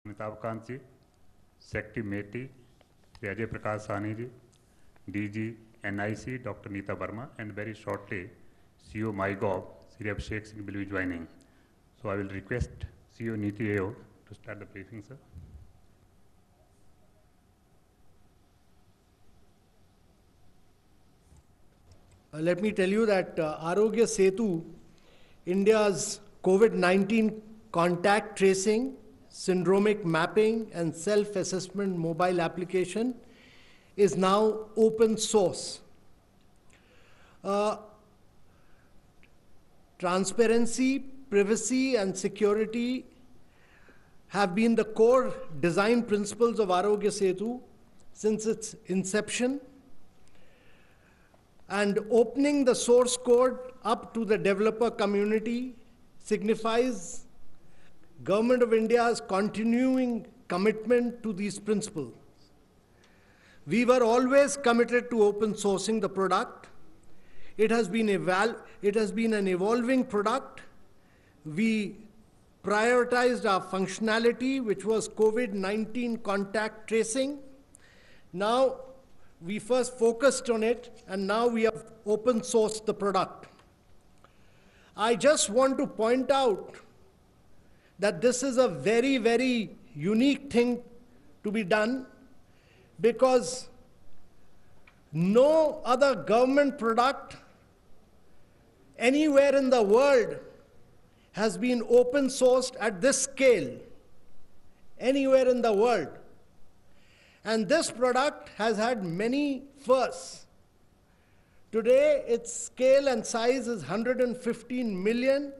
Amitabh Kant ji, secretary MeitY, Shri Ajay Prakash Sahni ji, DG NIC Dr. Neeta Verma, and very shortly CEO MyGov, Shri Abhishek Singh will be joining. So I will request CEO Niti Aayog to start the briefing, sir. Let me tell you that Arogya Setu, India's COVID-19 contact tracing, syndromic mapping and self-assessment mobile application is now open source. Transparency, privacy and security have been the core design principles of Arogya Setu since its inception. And opening the source code up to the developer community signifies Government of India's continuing commitment to these principles. We were always committed to open sourcing the product. It has been an evolving product. We prioritized our functionality, which was COVID-19 contact tracing. Now, we first focused on it, and now we have open sourced the product. I just want to point out that this is a very, very unique thing to be done, because no other government product anywhere in the world has been open sourced at this scale, anywhere in the world. And this product has had many firsts. Today, its scale and size is 115 million.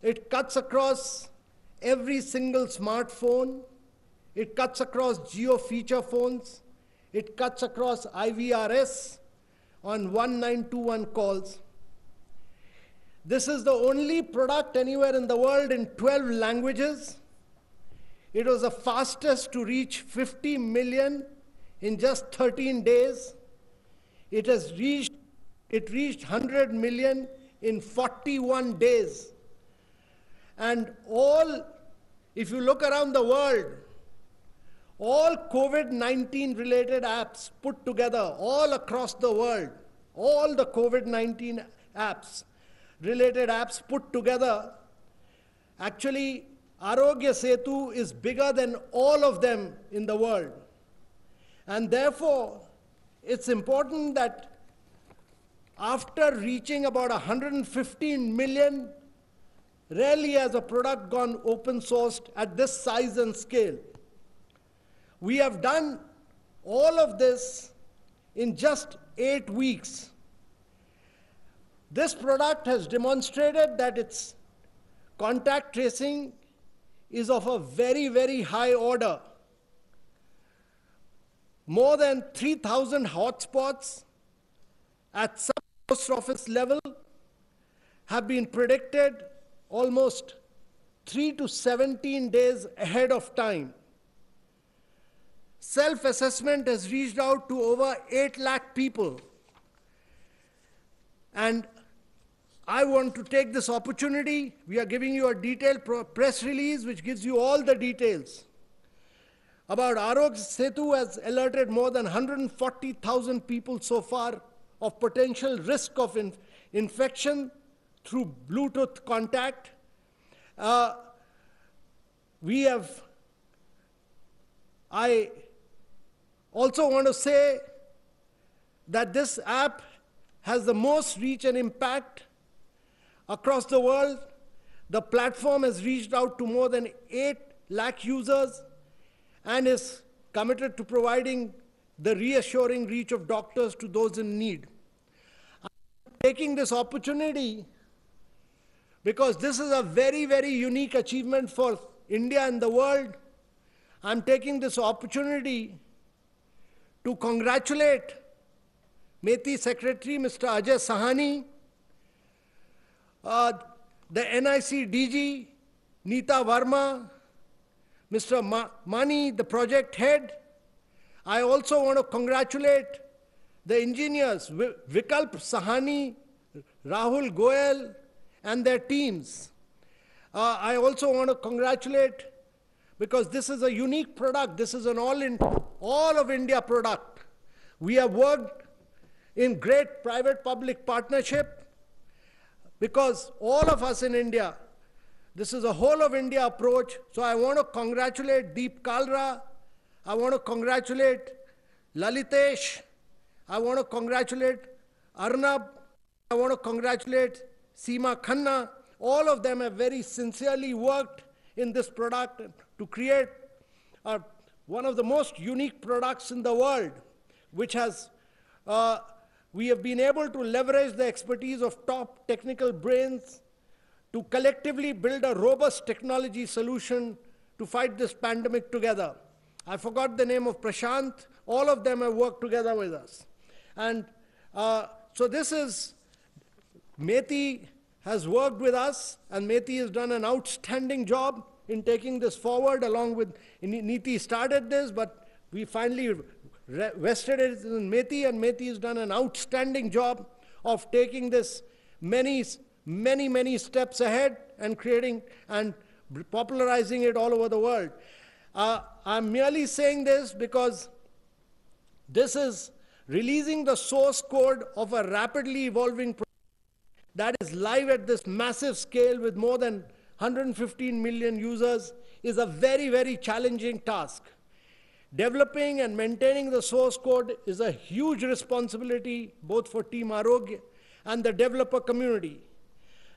It cuts across every single smartphone. It cuts across geo-feature phones. It cuts across IVRS on 1921 calls. This is the only product anywhere in the world in 12 languages. It was the fastest to reach 50 million in just 13 days. It reached 100 million in 41 days. And if you look around the world, all COVID-19 related apps put together all across the world, all the COVID-19 apps, related apps put together, actually Arogya Setu is bigger than all of them in the world. And therefore, it's important that after reaching about 115 million, rarely has a product gone open sourced at this size and scale. We have done all of this in just 8 weeks. This product has demonstrated that its contact tracing is of a very, very high order. More than 3,000 hotspots at some post office level have been predicted almost 3 to 17 days ahead of time. Self-assessment has reached out to over 8 lakh people. And I want to take this opportunity. We are giving you a detailed press release which gives you all the details about Arogya Setu has alerted more than 140,000 people so far of potential risk of infection through Bluetooth contact. I also want to say that this app has the most reach and impact across the world. The platform has reached out to more than 8 lakh users and is committed to providing the reassuring reach of doctors to those in need. I'm taking this opportunity because this is a very, very unique achievement for India and the world. I'm taking this opportunity to congratulate METI Secretary, Mr. Ajay Sahani, the NIC DG, Neeta Verma, Mr. Mani, the project head. I also want to congratulate the engineers, Vikalp Sahani, Rahul Goyal, and their teams. I also want to congratulate because this is a unique product. This is an all of India product. We have worked in great private-public partnership because all of us in India, this is a whole of India approach. So I want to congratulate Deep Kalra. I want to congratulate Lalitesh. I want to congratulate Arnab. I want to congratulate Seema Khanna. All of them have very sincerely worked in this product to create one of the most unique products in the world, which has, we have been able to leverage the expertise of top technical brains to collectively build a robust technology solution to fight this pandemic together. I forgot the name of Prashant. All of them have worked together with us. And so this is, Meti has worked with us, and Meti has done an outstanding job in taking this forward along with, Niti started this, but we finally vested it in Meti, and Meti has done an outstanding job of taking this many steps ahead and creating and popularizing it all over the world. I'm merely saying this because this is releasing the source code of a rapidly evolving product that is live at this massive scale with more than 115 million users is a very, very challenging task. Developing and maintaining the source code is a huge responsibility both for Team Arogya and the developer community.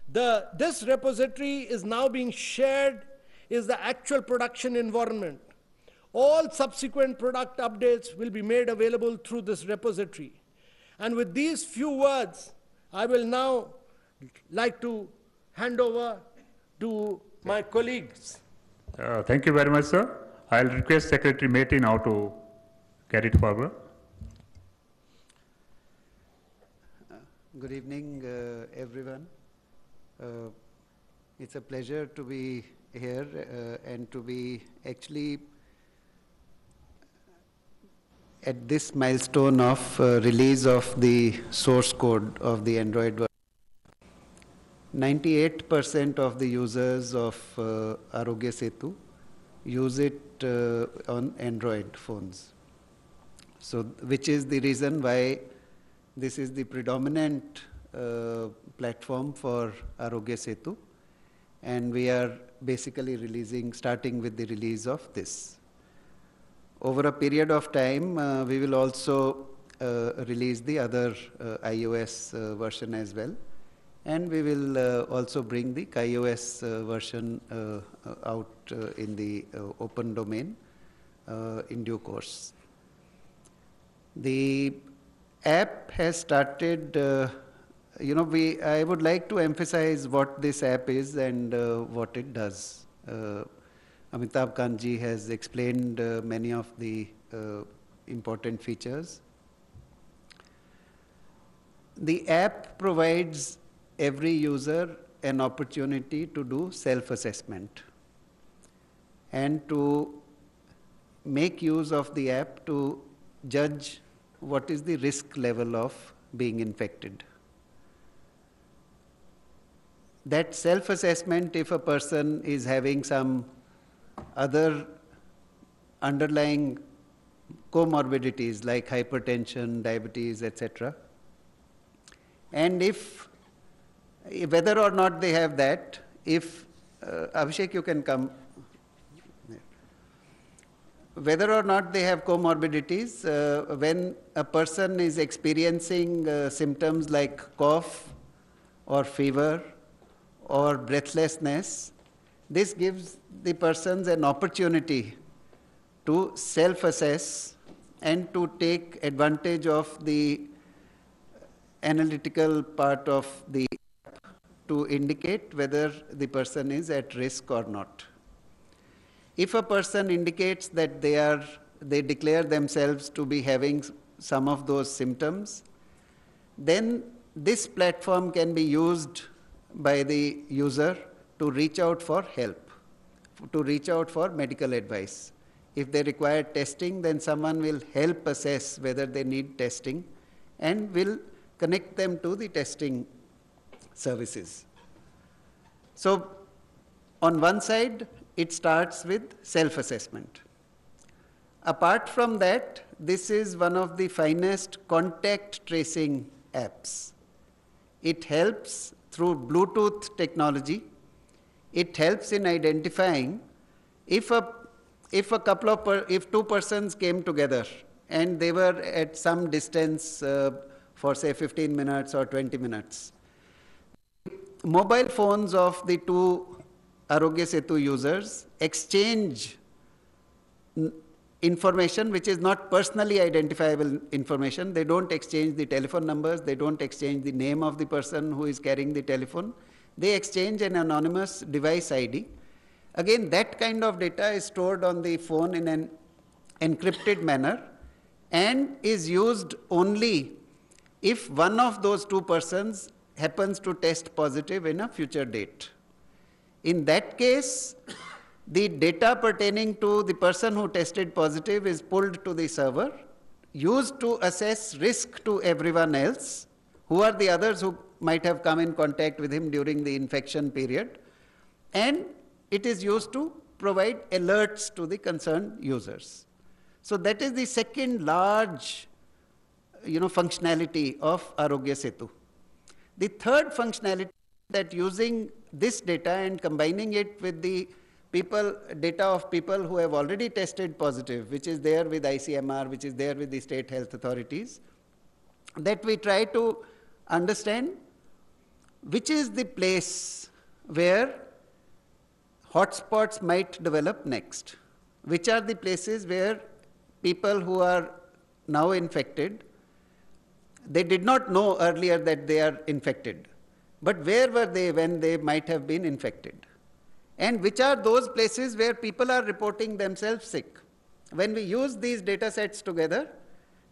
This repository is now being shared, is the actual production environment. All subsequent product updates will be made available through this repository. And with these few words, I will now like to hand over to my colleagues. Thank you very much, sir. I'll request Secretary Meti now to carry it forward. Good evening, everyone. It's a pleasure to be here and to be actually at this milestone of release of the source code of the Android version. 98% of the users of Arogya Setu use it on Android phones. So, which is the reason why this is the predominant platform for Arogya Setu, and we are basically starting with the release of this. Over a period of time, we will also release the other iOS version as well, and we will also bring the iOS version out in the open domain in due course. The app has started, I would like to emphasize what this app is and what it does. Amitabh Kanji has explained many of the important features. The app provides every user an opportunity to do self-assessment and to make use of the app to judge what is the risk level of being infected. That self-assessment, if a person is having some other underlying comorbidities like hypertension, diabetes, etc., and if whether or not they have that, if Abhishek, you can come. Whether or not they have comorbidities, when a person is experiencing symptoms like cough or fever or breathlessness, this gives the persons an opportunity to self-assess and to take advantage of the analytical part of the app to indicate whether the person is at risk or not. If a person indicates that they declare themselves to be having some of those symptoms, then this platform can be used by the user to reach out for help, to reach out for medical advice. If they require testing, then someone will help assess whether they need testing and will connect them to the testing services. So, on one side, it starts with self-assessment. Apart from that, this is one of the finest contact tracing apps. It helps through Bluetooth technology. It helps in identifying if two persons came together and they were at some distance for say 15 minutes or 20 minutes. Mobile phones of the two Arogya Setu users exchange information which is not personally identifiable information. They don't exchange the telephone numbers, they don't exchange the name of the person who is carrying the telephone. They exchange an anonymous device ID. Again, that kind of data is stored on the phone in an encrypted manner and is used only if one of those two persons happens to test positive in a future date. In that case, the data pertaining to the person who tested positive is pulled to the server, used to assess risk to everyone else, who are the others who might have come in contact with him during the infection period, and it is used to provide alerts to the concerned users. So that is the second large functionality of Arogya Setu. The third functionality that using this data and combining it with the data of people who have already tested positive, which is there with ICMR, which is there with the state health authorities, that we try to understand which is the place where hotspots might develop next, which are the places where people who are now infected, they did not know earlier that they are infected, but where were they when they might have been infected? And which are those places where people are reporting themselves sick? When we use these data sets together,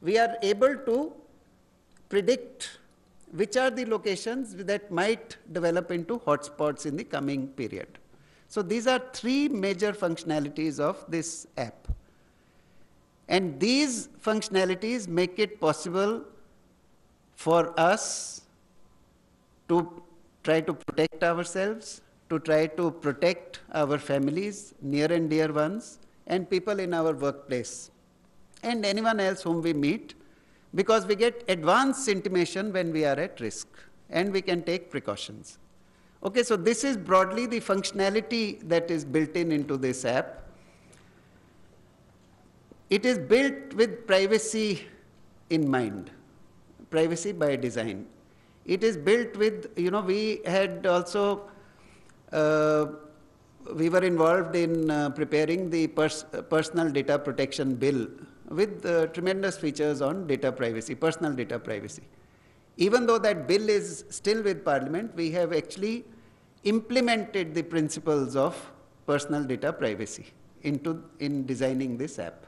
we are able to predict which are the locations that might develop into hotspots in the coming period. So these are three major functionalities of this app. And these functionalities make it possible for us to try to protect ourselves, to try to protect our families, near and dear ones, and people in our workplace, and anyone else whom we meet, because we get advance intimation when we are at risk, and we can take precautions. Okay, so this is broadly the functionality that is built into this app. It is built with privacy in mind, privacy by design. It is built with, we had also we were involved in preparing the personal data protection bill with tremendous features on data privacy, personal data privacy. Even though that bill is still with Parliament, we have actually implemented the principles of personal data privacy in designing this app.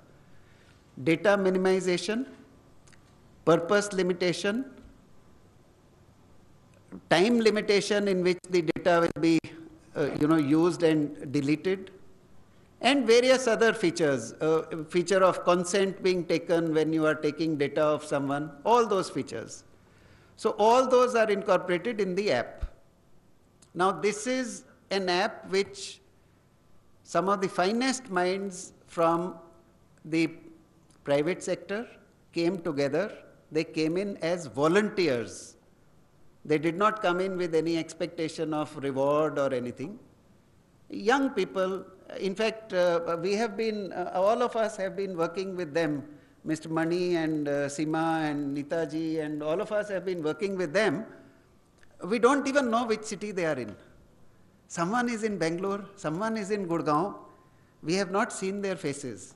Data minimization, purpose limitation, time limitation in which the data will be used and deleted, and various other features, feature of consent being taken when you are taking data of someone, all those features. So all those are incorporated in the app. Now this is an app which some of the finest minds from the private sector came together. They came in as volunteers. They did not come in with any expectation of reward or anything. Young people, in fact, we have been, all of us have been working with them. Mr. Mani and Seema and Neetaji and all of us have been working with them. We don't even know which city they are in. Someone is in Bangalore, someone is in Gurgaon. We have not seen their faces.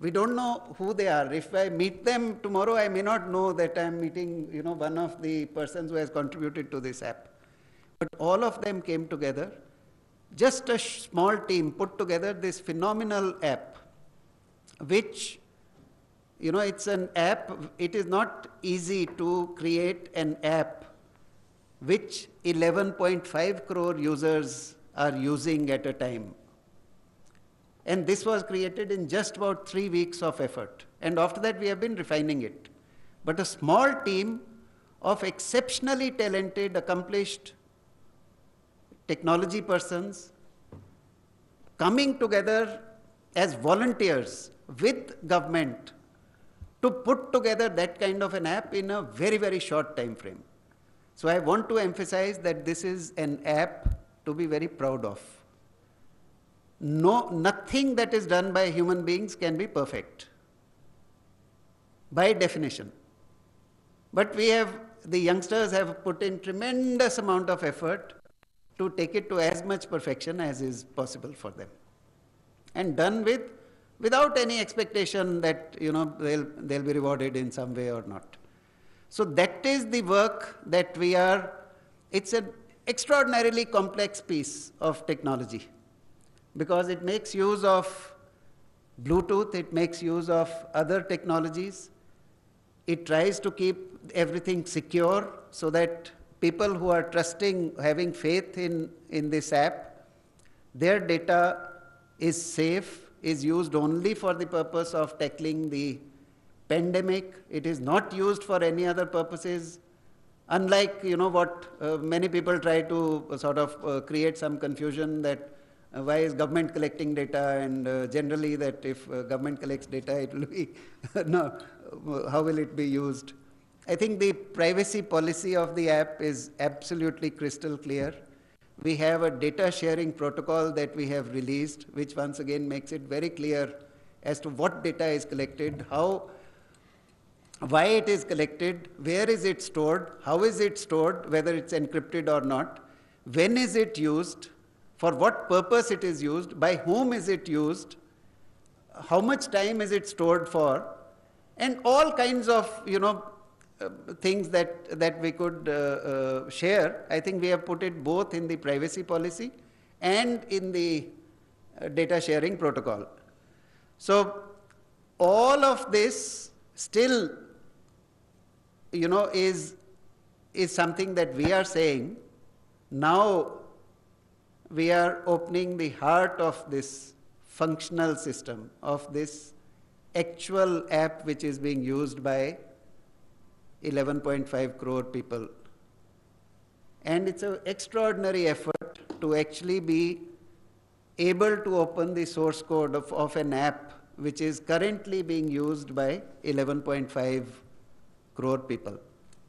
We don't know who they are. If I meet them tomorrow, I may not know that I'm meeting, one of the persons who has contributed to this app. But all of them came together. Just a small team put together this phenomenal app, which, it's an app. It is not easy to create an app which 11.5 crore users are using at a time. And this was created in just about 3 weeks of effort. And after that, we have been refining it. But a small team of exceptionally talented, accomplished technology persons coming together as volunteers with government to put together that kind of an app in a very, very short time frame. So I want to emphasize that this is an app to be very proud of. No, nothing that is done by human beings can be perfect, by definition. But the youngsters have put in tremendous amount of effort to take it to as much perfection as is possible for them. And done without any expectation that, they'll be rewarded in some way or not. So that is the work that it's an extraordinarily complex piece of technology, because it makes use of Bluetooth, it makes use of other technologies. It tries to keep everything secure so that people who are trusting, having faith in this app, their data is safe, is used only for the purpose of tackling the pandemic. It is not used for any other purposes. Unlike, what many people try to sort of create some confusion that why is government collecting data, and generally that if government collects data, it will be, no, how will it be used? I think the privacy policy of the app is absolutely crystal clear. We have a data sharing protocol that we have released, which once again makes it very clear as to what data is collected, why it is collected, where is it stored, how is it stored, whether it's encrypted or not, when is it used, for what purpose it is used, by whom is it used, how much time is it stored for, and all kinds of, things that we could share. I think we have put it both in the privacy policy and in the data sharing protocol. So all of this still, is something that we are saying, now we are opening the heart of this functional system, of this actual app which is being used by 11.5 crore people. And it's an extraordinary effort to actually be able to open the source code of an app which is currently being used by 11.5 crore people,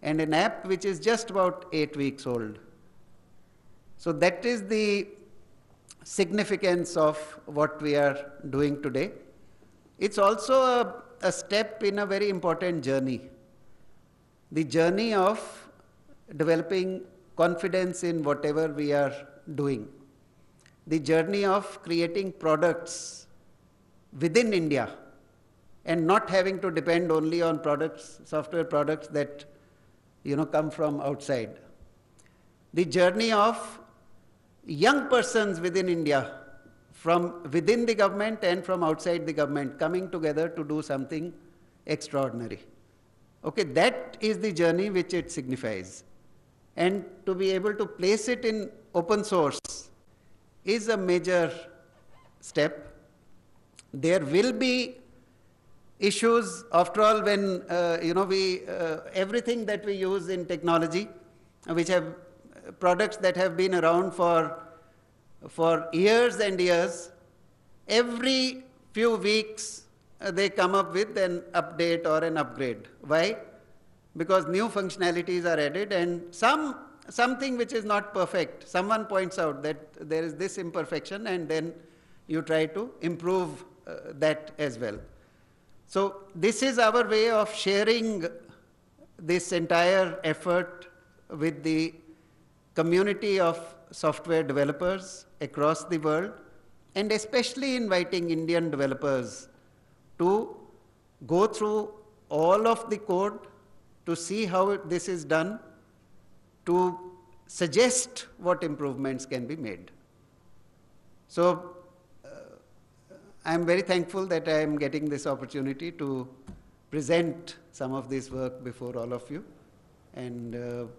and an app which is just about 8 weeks old. So that is the significance of what we are doing today. It's also a step in a very important journey. The journey of developing confidence in whatever we are doing. The journey of creating products within India and not having to depend only on products, software products that come from outside. The journey of young persons within India, from within the government and from outside the government, coming together to do something extraordinary. Okay, that is the journey which it signifies. And to be able to place it in open source is a major step. There will be issues, after all, when everything that we use in technology, which have products that have been around for years and years, every few weeks they come up with an update or an upgrade. Why? Because new functionalities are added, and something which is not perfect, someone points out that there is this imperfection, and then you try to improve that as well. So this is our way of sharing this entire effort with the community of software developers across the world, and especially inviting Indian developers to go through all of the code, to see how this is done, to suggest what improvements can be made. So I am very thankful that I am getting this opportunity to present some of this work before all of you, and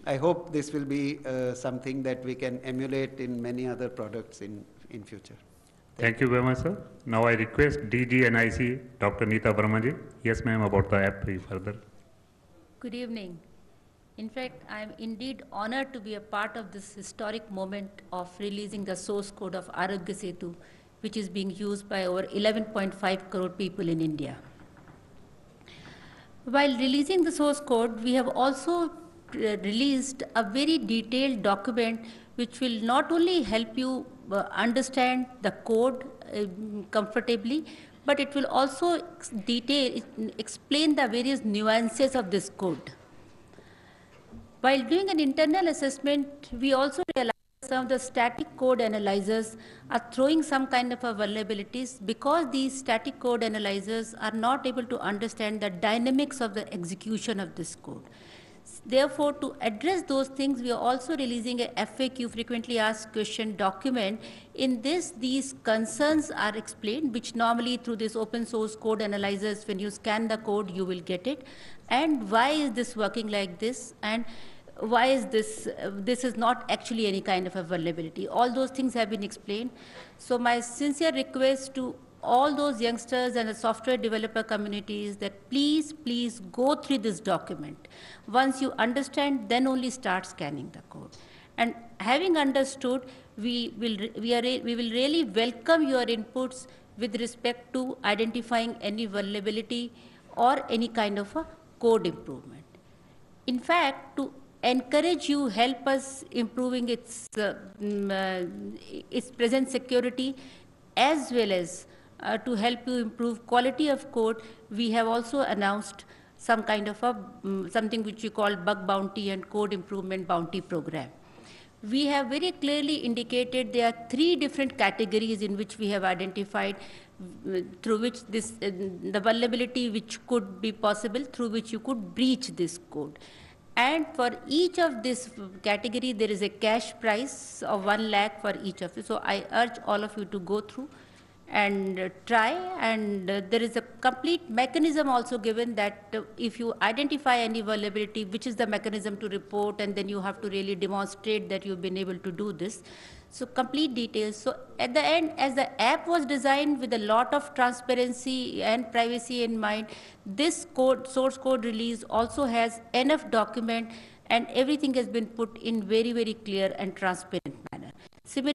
I hope this will be something that we can emulate in many other products in future. Thank you very much, sir. Now I request DG NIC, Dr. Neeta Verma ji. Yes, ma'am, about the app further. Good evening. In fact, I am indeed honored to be a part of this historic moment of releasing the source code of Arogya Setu, which is being used by over 11.5 crore people in India. While releasing the source code, we have also released a very detailed document which will not only help you understand the code comfortably, but it will also explain the various nuances of this code. While doing an internal assessment, we also realized some of the static code analyzers are throwing some kind of vulnerabilities because these static code analyzers are not able to understand the dynamics of the execution of this code. Therefore, to address those things, we are also releasing a FAQ, frequently asked question document. In this, these concerns are explained, which normally through this open source code analyzers, when you scan the code, you will get it. And why is this working like this? And why is this, this is not actually any kind of a vulnerability. All those things have been explained. So my sincere request to all those youngsters and the software developer communities that please go through this document. Once you understand, then only start scanning the code. And having understood, we will really welcome your inputs with respect to identifying any vulnerability or any kind of a code improvement. In fact, to encourage you, help us improving its present security, as well as to help you improve quality of code, we have also announced some kind of a something which we call bug bounty and code improvement bounty program. We have very clearly indicated there are 3 different categories in which we have identified through which this the vulnerability which could be possible, through which you could breach this code. And for each of this category, there is a cash price of 1 lakh for each of you. So I urge all of you to go through and try. And there is a complete mechanism also given that if you identify any vulnerability, which is the mechanism to report, and then you have to really demonstrate that you've been able to do this. So complete details. So at the end, as the app was designed with a lot of transparency and privacy in mind, this code, source code release also has enough document, and everything has been put in very, very clear and transparent manner. Similarly,